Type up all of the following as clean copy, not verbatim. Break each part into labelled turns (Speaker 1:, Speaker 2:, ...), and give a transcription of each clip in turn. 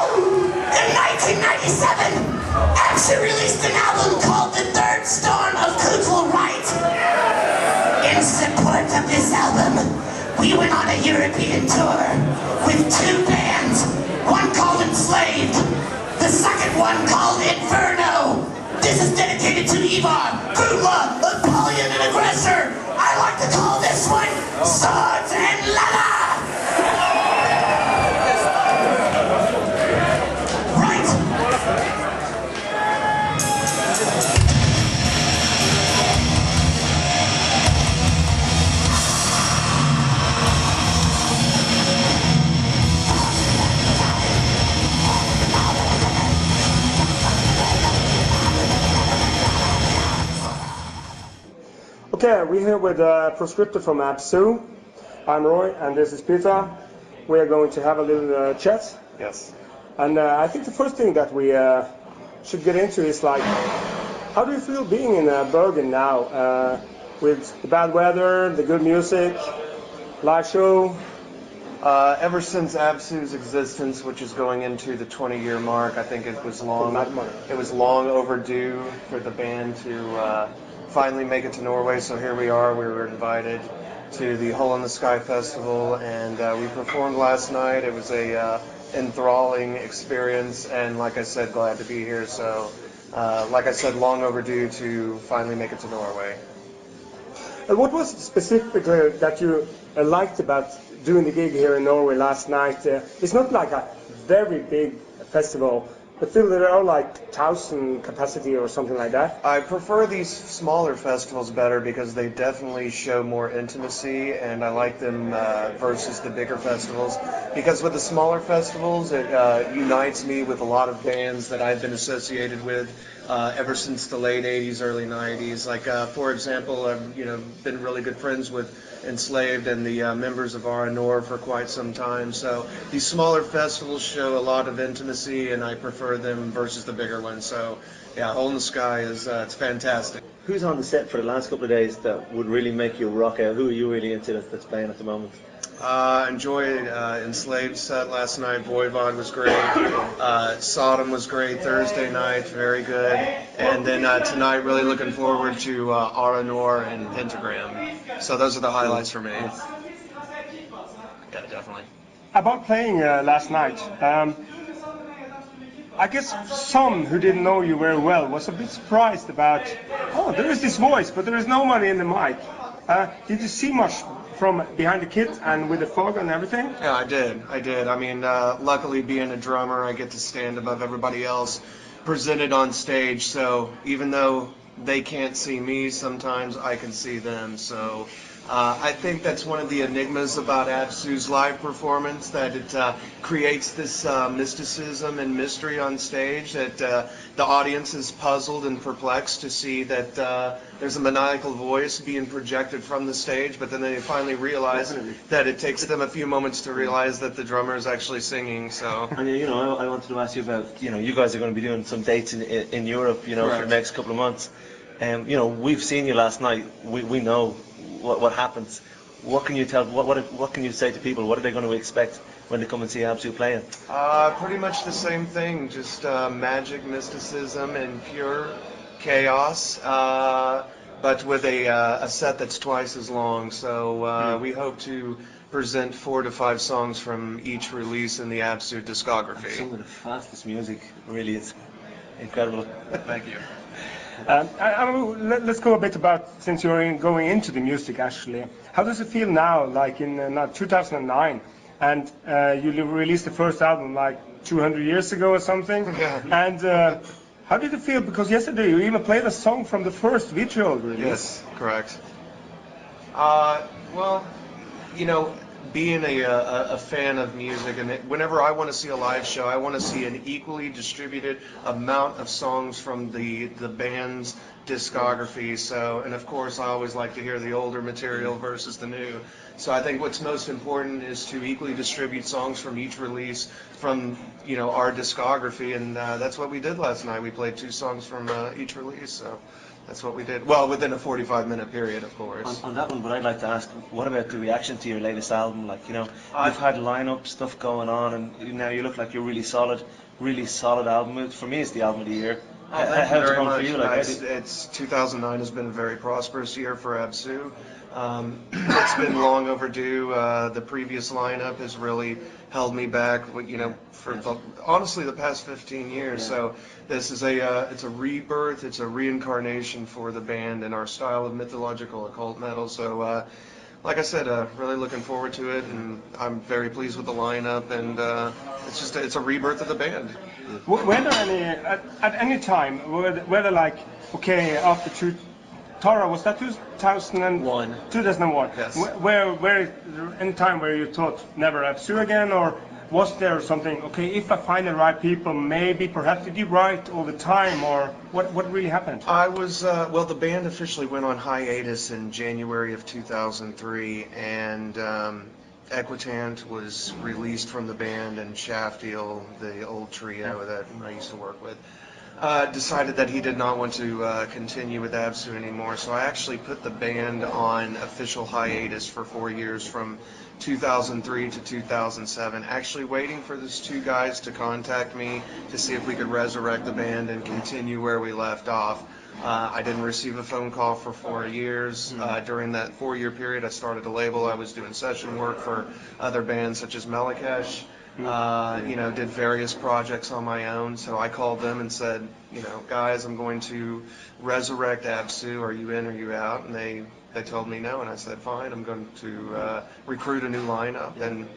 Speaker 1: In 1997, ABSU released an album called The Third Storm of Cultural Right. In support of this album, we went on a European tour with 2 bands, one called Enslaved, the second one called Inferno. This is dedicated to Ivan, Gula, Apollyon, and Aggressor. I like to call this one Swords and Lala.
Speaker 2: Okay, we're here with Proscriptor from ABSU. I'm Roy, and this is Peter. We are going to have a little chat.
Speaker 3: Yes.
Speaker 2: And I think the first thing that we should get into is like, how do you feel being in Bergen now? With the bad weather, the good music, live show?
Speaker 3: Ever since ABSU's existence, which is going into the 20-year mark, I think it was long overdue for the band to finally make it to Norway. So here we are. We were invited to the Hole in the Sky Festival, and we performed last night. It was a enthralling experience, and like I said, glad to be here. So, like I said, long overdue to finally make it to Norway.
Speaker 2: What was it specifically that you liked about doing the gig here in Norway last night? It's not like a very big festival, but still there are like 1,000 capacity or something like that.
Speaker 3: I prefer these smaller festivals better because they definitely show more intimacy, and I like them versus the bigger festivals. Because with the smaller festivals, it unites me with a lot of bands that I've been associated with ever since the late 80s, early 90s. Like, for example, I've been really good friends with Enslaved and the members of Nor for quite some time. So these smaller festivals show a lot of intimacy, and I prefer them versus the bigger ones. So yeah, Hole in the Sky is it's fantastic.
Speaker 4: Who's on the set for the last couple of days that would really make you rock out? Who are you really into that's playing at the moment?
Speaker 3: Enjoyed Enslaved set last night. Voivod was great. Sodom was great Thursday night, very good. And then tonight, really looking forward to Nor and Pentagram. So those are the highlights for me. Yeah, definitely.
Speaker 2: About playing last night, I guess some who didn't know you very well was a bit surprised about, oh, there is this voice, but there is nobody in the mic. Did you see much from behind the kit and with the fog and everything?
Speaker 3: Yeah, I did. I mean, luckily being a drummer, I get to stand above everybody else presented on stage. So even though they can't see me, sometimes I can see them. So I think that's one of the enigmas about ABSU's live performance, that it creates this mysticism and mystery on stage, that the audience is puzzled and perplexed to see that there's a maniacal voice being projected from the stage, but then they finally realize that it takes them a few moments to realize that the drummer is actually singing. So,
Speaker 4: and I wanted to ask you about, you guys are going to be doing some dates in Europe, for the next couple of months. We've seen you last night. We know what happens. What can you tell? What can you say to people? What are they going to expect when they come and see ABSU playing?
Speaker 3: Pretty much the same thing. Just magic, mysticism, and pure chaos. But with a set that's twice as long. So we hope to present 4 to 5 songs from each release in the ABSU discography.
Speaker 4: And some of the fastest music, really, it's incredible.
Speaker 3: Thank you.
Speaker 2: Let's go a bit about, since you're going into the music actually. How does it feel now, like in 2009, and you released the first album like 200 years ago or something?
Speaker 3: Yeah.
Speaker 2: And how did it feel? Because yesterday you even played a song from the first Vitriol release.
Speaker 3: Yes, correct. Well, being a fan of music, and whenever I want to see a live show, I want to see an equally distributed amount of songs from the band's discography. So, and of course, I always like to hear the older material versus the new. So I think what's most important is to equally distribute songs from each release from our discography, and that's what we did last night. We played 2 songs from each release. So that's what we did. Well, within a 45-minute period, of course.
Speaker 4: On that one, what I'd like to ask, what about the reaction to your latest album? Like, you know, you've had lineup stuff going on, and now you look like you're really solid album. For me, it's the album of the year.
Speaker 3: Oh, thank you
Speaker 4: How's it
Speaker 3: very
Speaker 4: going
Speaker 3: much.
Speaker 4: for you?
Speaker 3: No,
Speaker 4: Like,
Speaker 3: it's 2009 has been a very prosperous year for ABSU. It's been long overdue. The previous lineup has really held me back, you know, for honestly the past 15 years. So this is it's a rebirth, it's a reincarnation for the band and our style of mythological occult metal. So like I said, really looking forward to it, and I'm very pleased with the lineup, and it's a rebirth of the band.
Speaker 2: Were there any at any time were there like, okay, after Tara, was that 2001? 2001.
Speaker 3: Yes.
Speaker 2: Where any time where you thought never ABSU again, or was there something? Okay, if I find the right people, maybe perhaps did you write all the time, or what really happened?
Speaker 3: I was well, the band officially went on hiatus in January of 2003, and Equitant was released from the band, and Shaftiel, the old trio that I used to work with, decided that he did not want to continue with ABSU anymore. So I actually put the band on official hiatus for 4 years, from 2003 to 2007, actually waiting for these two guys to contact me to see if we could resurrect the band and continue where we left off. I didn't receive a phone call for 4 years. During that 4-year period, I started a label. I was doing session work for other bands such as Melakesh. You know, did various projects on my own. So I called them and said, you know, guys, I'm going to resurrect ABSU. Are you in or you out? And they told me no, and I said, fine, I'm going to recruit a new lineup. And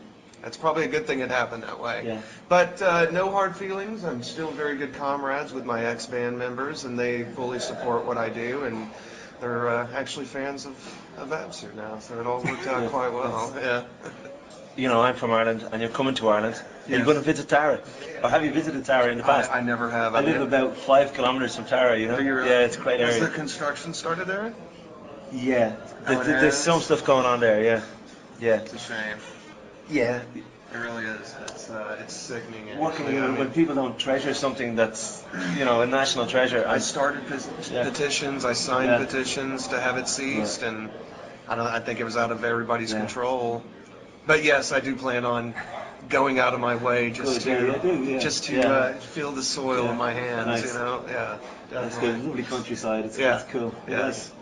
Speaker 3: that's probably a good thing it happened that way.
Speaker 4: Yeah.
Speaker 3: But no hard feelings. I'm still very good comrades with my ex-band members, and they fully support what I do, and they're actually fans of ABSU now, so it all worked out quite well. Yeah.
Speaker 4: you know, I'm from Ireland, and you're coming to Ireland. Are you going to visit Tara? Or have you visited Tara in the past?
Speaker 3: I never have.
Speaker 4: I live about 5 kilometres from Tara, you know? Yeah, it's a great area.
Speaker 3: Has the construction started there?
Speaker 4: Yeah.
Speaker 3: Oh,
Speaker 4: There's some stuff going on there, yeah. Yeah.
Speaker 3: It's a shame.
Speaker 4: Yeah.
Speaker 3: It really is. It's sickening.
Speaker 4: Working
Speaker 3: actually. I mean,
Speaker 4: when people don't treasure something that's, you know, a national treasure.
Speaker 3: I started petitions. I signed petitions to have it ceased, and I think it was out of everybody's control. But yes, I do plan on going out of my way just to feel the soil in my hands.
Speaker 4: Nice.
Speaker 3: You know,
Speaker 4: That's good. Lovely countryside. It's cool.
Speaker 3: Yes.